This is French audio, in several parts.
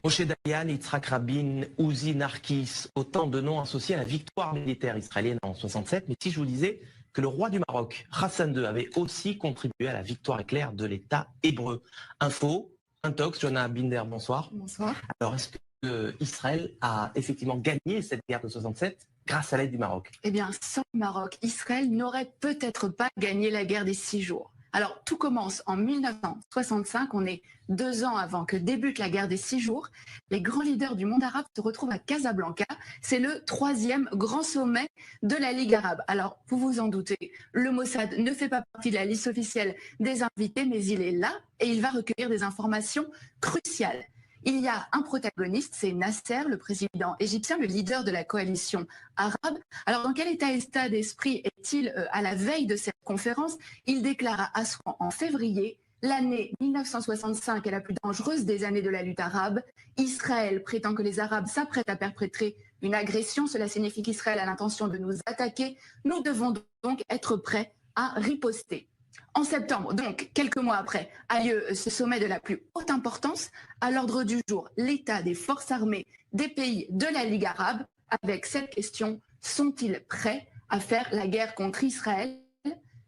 Moshe Dayan, Yitzhak Rabin, Uzi Narkis, autant de noms associés à la victoire militaire israélienne en 67. Mais si je vous disais que le roi du Maroc, Hassan II, avait aussi contribué à la victoire éclair de l'État hébreu. Info, Intox, Johanna Binder, bonsoir. Bonsoir. Alors, est-ce que Israël a effectivement gagné cette guerre de 67 grâce à l'aide du Maroc? Eh bien, sans le Maroc, Israël n'aurait peut-être pas gagné la guerre des 6 jours. Alors, tout commence en 1965, on est 2 ans avant que débute la guerre des 6 jours. Les grands leaders du monde arabe se retrouvent à Casablanca. C'est le 3e grand sommet de la Ligue arabe. Alors, vous vous en doutez, le Mossad ne fait pas partie de la liste officielle des invités, mais il est là et il va recueillir des informations cruciales. Il y a un protagoniste, c'est Nasser, le président égyptien, le leader de la coalition arabe. Alors, dans quel état d'esprit est-il à la veille de cette conférence? Il déclare à Assouan en février: l'année 1965 est la plus dangereuse des années de la lutte arabe. Israël prétend que les Arabes s'apprêtent à perpétrer une agression. Cela signifie qu'Israël a l'intention de nous attaquer. Nous devons donc être prêts à riposter. En septembre, donc quelques mois après, a lieu ce sommet de la plus haute importance. À l'ordre du jour, l'état des forces armées des pays de la Ligue arabe, avec cette question: sont-ils prêts à faire la guerre contre Israël?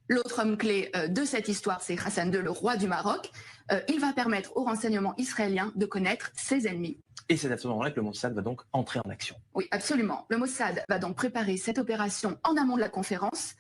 L'autre homme clé de cette histoire, c'est Hassan II, le roi du Maroc. Il va permettre aux renseignements israéliens de connaître ses ennemis. Et c'est à ce moment-là que le Mossad va donc entrer en action. Oui, absolument. Le Mossad va donc préparer cette opération en amont de la conférence.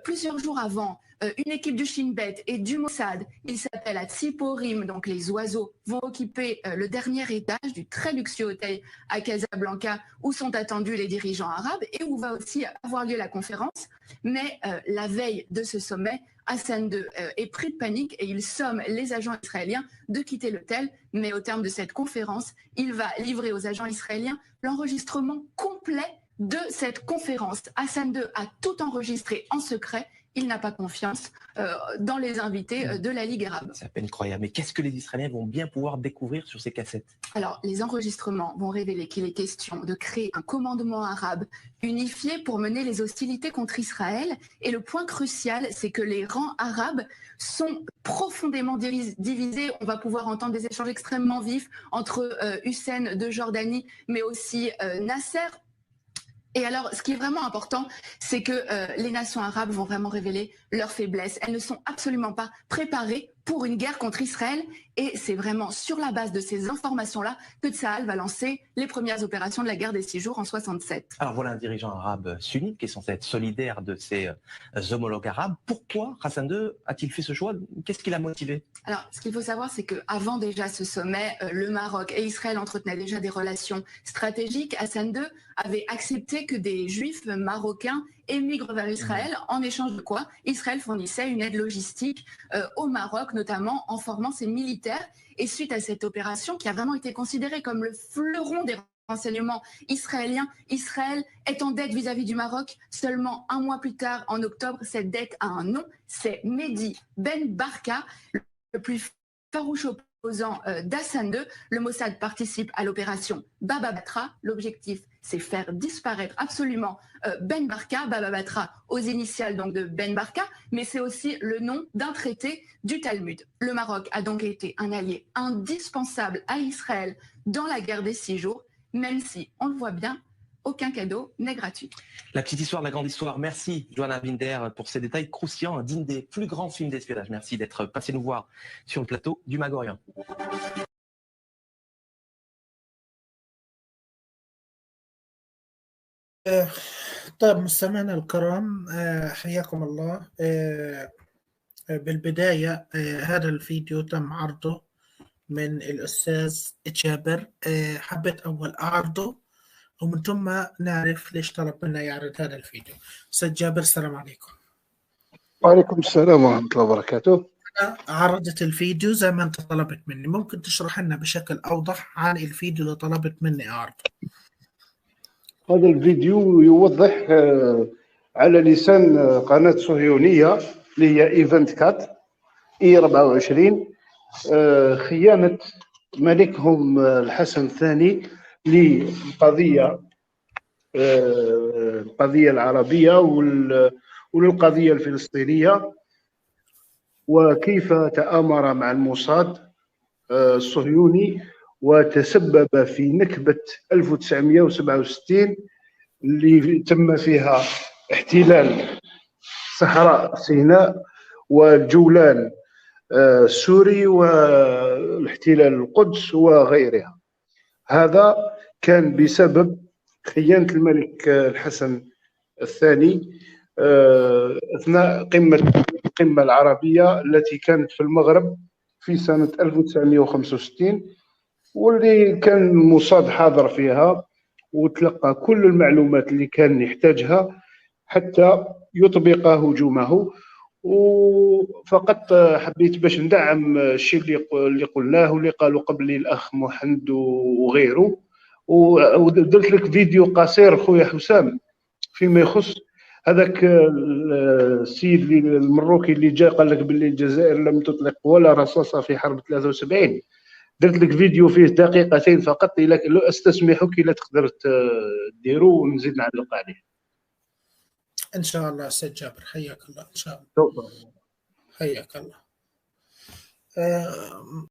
Plusieurs jours avant, une équipe du Shin Bet et du Mossad, il s'appelle à Tsiporim, donc les oiseaux, vont occuper le dernier étage du très luxueux hôtel à Casablanca où sont attendus les dirigeants arabes et où va aussi avoir lieu la conférence. Mais la veille de ce sommet, Hassan II est pris de panique et il somme les agents israéliens de quitter l'hôtel. Mais au terme de cette conférence, il va livrer aux agents israéliens l'enregistrement complet de cette conférence. Hassan II a tout enregistré en secret. Il n'a pas confiance dans les invités de la Ligue arabe. C'est à peine croyable. Mais qu'est-ce que les Israéliens vont bien pouvoir découvrir sur ces cassettes? Alors, les enregistrements vont révéler qu'il est question de créer un commandement arabe unifié pour mener les hostilités contre Israël. Et le point crucial, c'est que les rangs arabes sont profondément divisés. On va pouvoir entendre des échanges extrêmement vifs entre Hussein de Jordanie, mais aussi Nasser. Et alors, ce qui est vraiment important, c'est que les nations arabes vont vraiment révéler leurs faiblesses. Elles ne sont absolument pas préparées pour une guerre contre Israël. Et c'est vraiment sur la base de ces informations-là que Tsahal va lancer les premières opérations de la guerre des 6 jours en 67. Alors voilà un dirigeant arabe sunnite qui est censé être solidaire de ses homologues arabes. Pourquoi Hassan II a-t-il fait ce choix? Qu'est-ce qui l'a motivé? Alors, ce qu'il faut savoir, c'est qu'avant déjà ce sommet, le Maroc et Israël entretenaient déjà des relations stratégiques. Hassan II avait accepté que des juifs marocains émigrent vers Israël, en échange de quoi Israël fournissait une aide logistique au Maroc, notamment en formant ses militaires. Et suite à cette opération, qui a vraiment été considérée comme le fleuron des renseignements israéliens, Israël est en dette vis-à-vis du Maroc. Seulement un mois plus tard, en octobre, cette dette a un nom, c'est Mehdi Ben Barka, le plus farouche opposant d'Hassan II. Le Mossad participe à l'opération Baba Batra. L'objectif, c'est faire disparaître absolument Ben Barka. Baba Batra aux initiales donc de Ben Barka, mais c'est aussi le nom d'un traité du Talmud. Le Maroc a donc été un allié indispensable à Israël dans la guerre des 6 jours, même si, on le voit bien, aucun cadeau n'est gratuit. La petite histoire de la grande histoire. Merci, Johanna Binder, pour ces détails croustillants, digne des plus grands films d'espionnage. Merci d'être passé nous voir sur le plateau du Magorien. طيب مستمعينا الكرام، حياكم الله. بالبداية هذا الفيديو تم عرضه من الأستاذ جابر. حبيت أول أعرضه ومن ثم نعرف ليش طلب منا يعرض هذا الفيديو. أستاذ جابر، السلام عليكم. وعليكم السلام ورحمة الله وبركاته. أنا عرضت الفيديو زي ما أنت طلبت مني، ممكن تشرح لنا بشكل أوضح عن الفيديو اللي طلبت مني أعرضه؟ هذا الفيديو يوضح على لسان قناة صهيونية اللي هي ايفنت كات اي 24 خيانة ملكهم الحسن الثاني للقضية العربية وللقضية الفلسطينية، وكيف تآمر مع الموساد الصهيوني وتسبب في نكبة 1967 اللي تم فيها احتلال صحراء سيناء والجولان السوري والاحتلال القدس وغيرها. هذا كان بسبب خيانة الملك الحسن الثاني أثناء القمة العربية التي كانت في المغرب في سنة 1965، واللي كان الموساد حاضر فيها وتلقى كل المعلومات اللي كان يحتاجها حتى يطبق هجومه. وفقط حبيت باش ندعم الشيء اللي قلناه واللي قالوا قبلي الأخ محمد وغيره، ودرت لك فيديو قصير خويا حسام فيما يخص هذاك السيد المروكي اللي جاء قال لك باللي الجزائر لم تطلق ولا رصاصة في حرب 73. درت لك فيديو فيه دقيقتين فقط، إلا استسمحك إلا تقدر ديرو ونزيد نعلق عليه. ان شاء الله استاذ جابر، حياك الله. ان شاء الله. شكرا. حياك الله.